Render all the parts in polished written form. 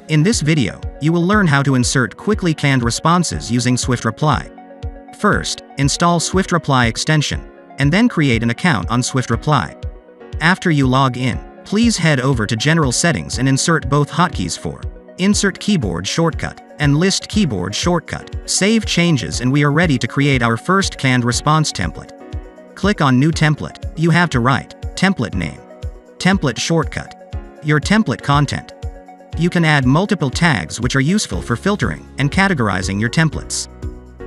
In this video, you will learn how to insert quickly canned responses using SwiftReply. First, install SwiftReply extension, and then create an account on SwiftReply. After you log in, please head over to General Settings and insert both hotkeys for Insert Keyboard Shortcut and List Keyboard Shortcut. Save changes and we are ready to create our first canned response template. Click on New Template. You have to write template name, template shortcut, your template content. You can add multiple tags which are useful for filtering and categorizing your templates.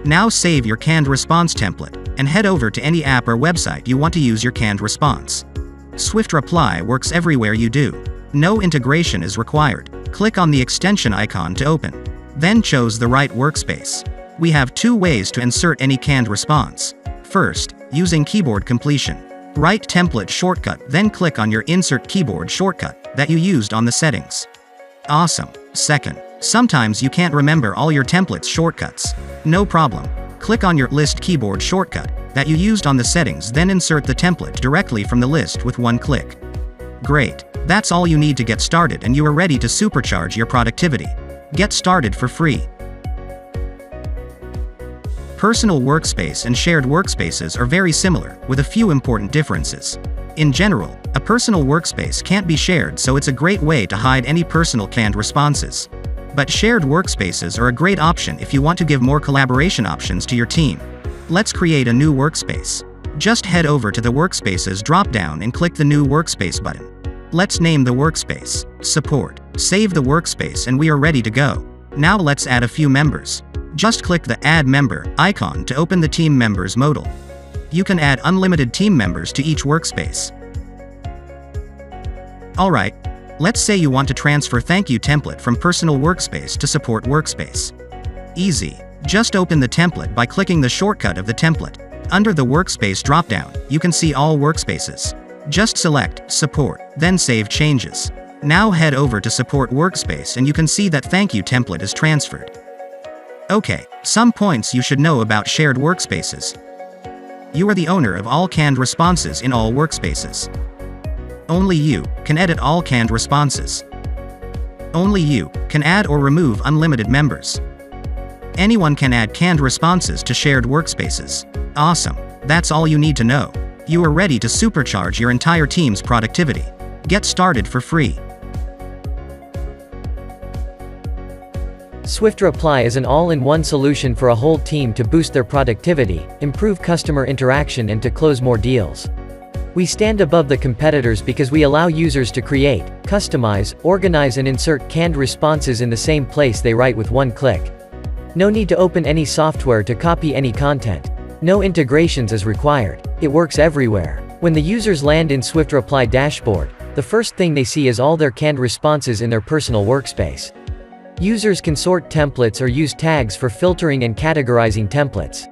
Now save your canned response template and head over to any app or website you want to use your canned response. SwiftReply works everywhere you do. No integration is required. Click on the extension icon to open. Then choose the right workspace. We have two ways to insert any canned response. First, using keyboard completion. Write template shortcut, then click on your insert keyboard shortcut that you used on the settings. Awesome. Second, sometimes you can't remember all your template's shortcuts. No problem. Click on your list keyboard shortcut that you used on the settings, then insert the template directly from the list with one click. Great. That's all you need to get started and you are ready to supercharge your productivity. Get started for free. Personal workspace and shared workspaces are very similar, with a few important differences. In general, a personal workspace can't be shared, so it's a great way to hide any personal canned responses. But shared workspaces are a great option if you want to give more collaboration options to your team. Let's create a new workspace. Just head over to the Workspaces drop-down and click the New Workspace button. Let's name the workspace Support. Save the workspace and we are ready to go. Now let's add a few members. Just click the Add Member icon to open the team members modal. You can add unlimited team members to each workspace. Alright, let's say you want to transfer thank you template from personal workspace to support workspace. Easy. Just open the template by clicking the shortcut of the template. Under the workspace dropdown, you can see all workspaces. Just select Support, then save changes. Now head over to Support Workspace and you can see that thank you template is transferred. Okay, some points you should know about shared workspaces. You are the owner of all canned responses in all workspaces. Only you can edit all canned responses. Only you can add or remove unlimited members. Anyone can add canned responses to shared workspaces. Awesome. That's all you need to know. You are ready to supercharge your entire team's productivity. Get started for free. SwiftReply is an all-in-one solution for a whole team to boost their productivity, improve customer interaction and to close more deals. We stand above the competitors because we allow users to create, customize, organize and insert canned responses in the same place they write with one click. No need to open any software to copy any content. No integrations is required. It works everywhere. When the users land in SwiftReply dashboard, the first thing they see is all their canned responses in their personal workspace. Users can sort templates or use tags for filtering and categorizing templates.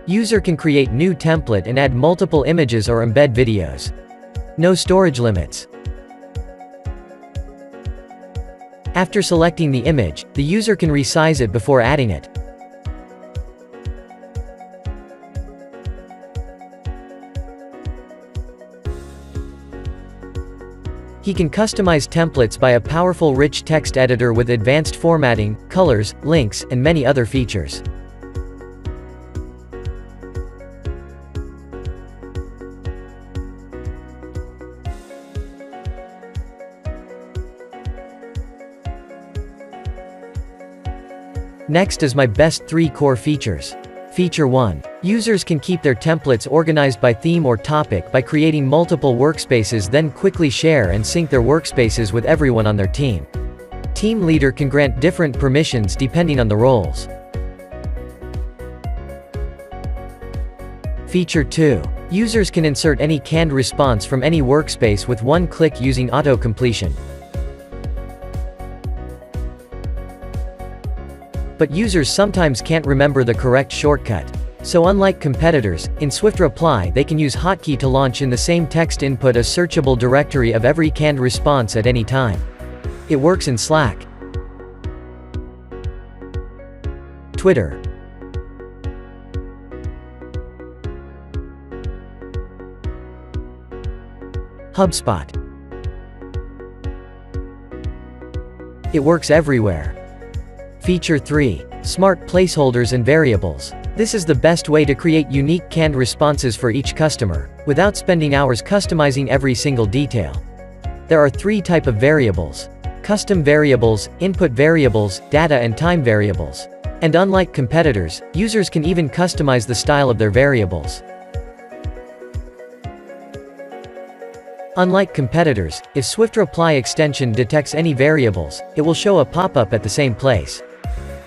User can create new template and add multiple images or embed videos. No storage limits. After selecting the image, the user can resize it before adding it. He can customize templates by a powerful rich text editor with advanced formatting, colors, links, and many other features. Next is my best 3 core features. Feature 1. Users can keep their templates organized by theme or topic by creating multiple workspaces, then quickly share and sync their workspaces with everyone on their team. Team leader can grant different permissions depending on the roles. Feature 2. Users can insert any canned response from any workspace with one click using auto-completion. But users sometimes can't remember the correct shortcut. So unlike competitors, in SwiftReply they can use hotkey to launch in the same text input a searchable directory of every canned response at any time. It works in Slack, Twitter, HubSpot. It works everywhere. Feature 3. Smart placeholders and variables. This is the best way to create unique canned responses for each customer, without spending hours customizing every single detail. There are 3 types of variables: custom variables, input variables, data and time variables. And unlike competitors, users can even customize the style of their variables. Unlike competitors, if SwiftReply extension detects any variables, it will show a pop-up at the same place.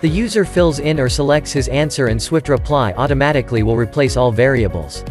The user fills in or selects his answer and SwiftReply automatically will replace all variables.